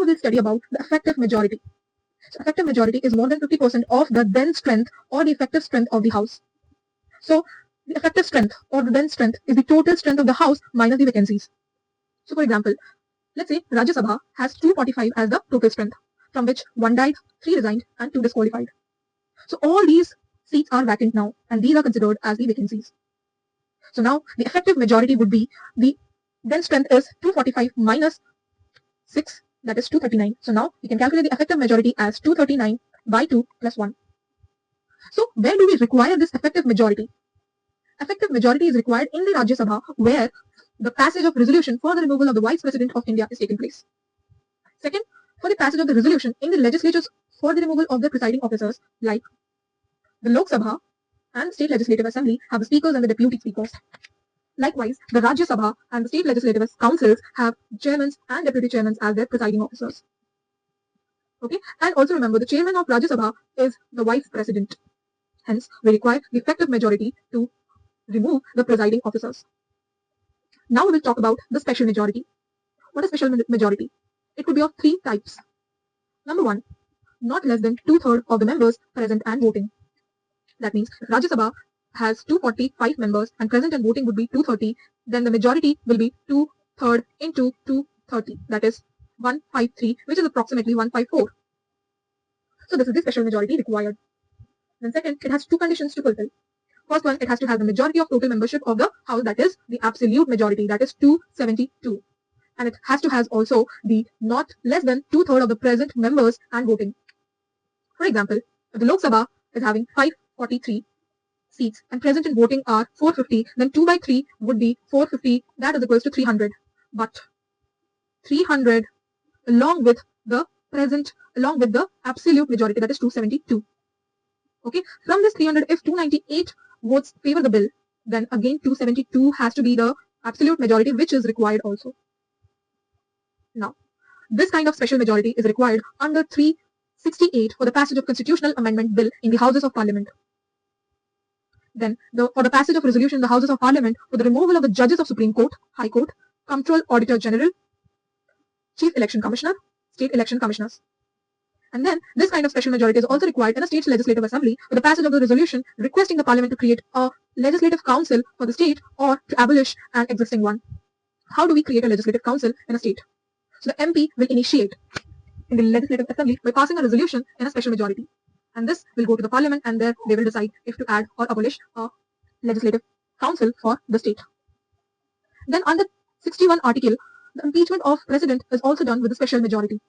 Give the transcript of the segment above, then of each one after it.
we'll study about the effective majority. So effective majority is more than 50% of the then strength or the effective strength of the house. So the effective strength or the then strength is the total strength of the house minus the vacancies. So for example, let's say Rajya Sabha has 245 as the total strength, from which 1 died, 3 resigned, and 2 disqualified. So all these seats are vacant now, and these are considered as the vacancies. So now the effective majority would be the then strength is 245 minus 6, that is 239. So now we can calculate the effective majority as 239 by 2 plus 1. So where do we require this effective majority? Effective majority is required in the Rajya Sabha, where the passage of resolution for the removal of the Vice President of India is taking place. Second, for the passage of the resolution in the legislatures for the removal of the presiding officers, like the Lok Sabha and State Legislative Assembly have the speakers and the deputy speakers. Likewise, the Rajya Sabha and the State Legislative Councils have chairmen and deputy chairmen as their presiding officers. Okay, and also remember the chairman of Rajya Sabha is the Vice President. Hence, we require the effective majority to remove the presiding officers. Now we will talk about the special majority. What is special majority? It could be of 3 types. Number 1, not less than 2/3 of the members present and voting. That means Rajya Sabha has 245 members and present and voting would be 230. Then the majority will be 2/3 into 230. That is 153, which is approximately 154. So this is the special majority required. Then second, it has 2 conditions to fulfill. First one, it has to have the majority of total membership of the house, that is the absolute majority, that is 272. And it has to have also the not less than 2/3 of the present members and voting. For example, if the Lok Sabha is having 543 seats and present and voting are 450, then 2 by 3 would be 450, that is equals to 300. But 300 along with the absolute majority, that is 272. Okay, from this 300, if 298 votes favor the bill, then again 272 has to be the absolute majority, which is required also. Now, this kind of special majority is required under 368 for the passage of constitutional amendment bill in the Houses of Parliament. Then, for the passage of resolution in the Houses of Parliament for the removal of the judges of Supreme Court, High Court, Comptroller Auditor General, Chief Election Commissioner, State Election Commissioners. And then this kind of special majority is also required in a state's legislative assembly for the passage of the resolution requesting the parliament to create a legislative council for the state or to abolish an existing one. How do we create a legislative council in a state? So the MP will initiate in the legislative assembly by passing a resolution in a special majority. And this will go to the parliament and there they will decide if to add or abolish a legislative council for the state. Then under 61 article, the impeachment of president is also done with a special majority.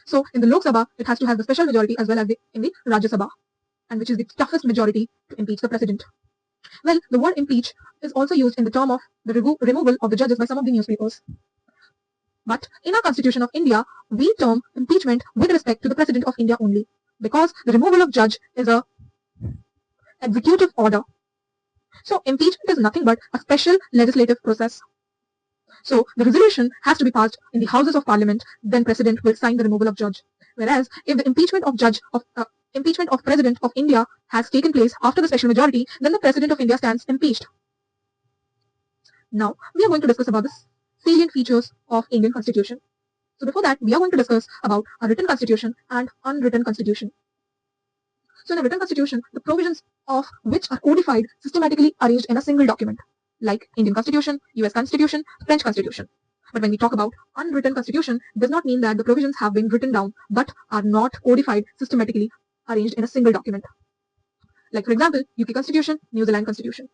So in the Lok Sabha, it has to have the special majority as well as in the Rajya Sabha, and which is the toughest majority to impeach the president. Well, the word impeach is also used in the term of the removal of the judges by some of the newspapers. But in our Constitution of India, we term impeachment with respect to the President of India only, because the removal of judge is a executive order. So impeachment is nothing but a special legislative process. So the resolution has to be passed in the Houses of Parliament, then President will sign the removal of judge. Whereas if the impeachment of President of India has taken place after the special majority, then the President of India stands impeached. Now we are going to discuss about the salient features of Indian Constitution. So before that, we are going to discuss about a written constitution and unwritten constitution. So in a written constitution, the provisions of which are codified systematically arranged in a single document, like Indian Constitution, US Constitution, French Constitution. But when we talk about unwritten constitution, it does not mean that the provisions have been written down, but are not codified systematically arranged in a single document. Like for example, UK Constitution, New Zealand Constitution.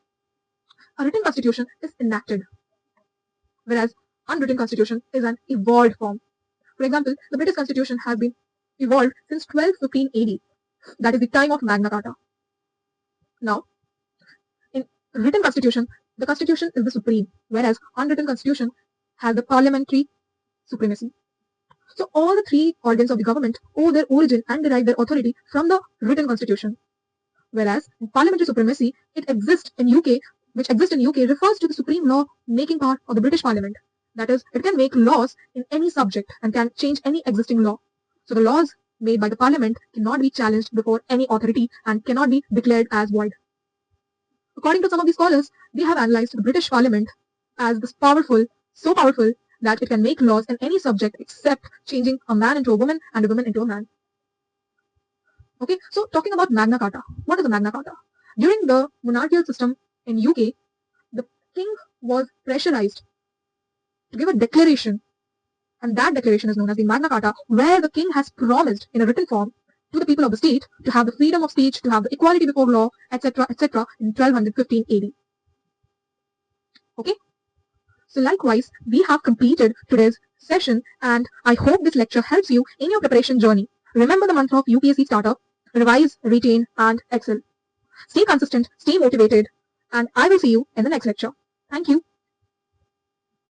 A written constitution is enacted, whereas unwritten constitution is an evolved form. For example, the British Constitution has been evolved since 1215 AD. That is the time of Magna Carta. Now, in written constitution, the constitution is the supreme, whereas unwritten constitution has the parliamentary supremacy. So all the 3 organs of the government owe their origin and derive their authority from the written constitution. Whereas in parliamentary supremacy, which exists in UK, refers to the supreme law making power of the British Parliament. That is, it can make laws in any subject and can change any existing law. So the laws made by the Parliament cannot be challenged before any authority and cannot be declared as void. According to some of the scholars, they have analyzed the British Parliament as this so powerful that it can make laws in any subject except changing a man into a woman and a woman into a man. Okay, so talking about Magna Carta. What is a Magna Carta? During the monarchical system in UK, the king was pressurized to give a declaration, and that declaration is known as the Magna Carta, where the king has promised in a written form to the people of the state to have the freedom of speech, to have the equality before law, etc., etc., in 1215 AD. Okay? So likewise, we have completed today's session, and I hope this lecture helps you in your preparation journey. Remember the mantra of UPSC Starter: revise, retain, and excel. Stay consistent, stay motivated, and I will see you in the next lecture. Thank you.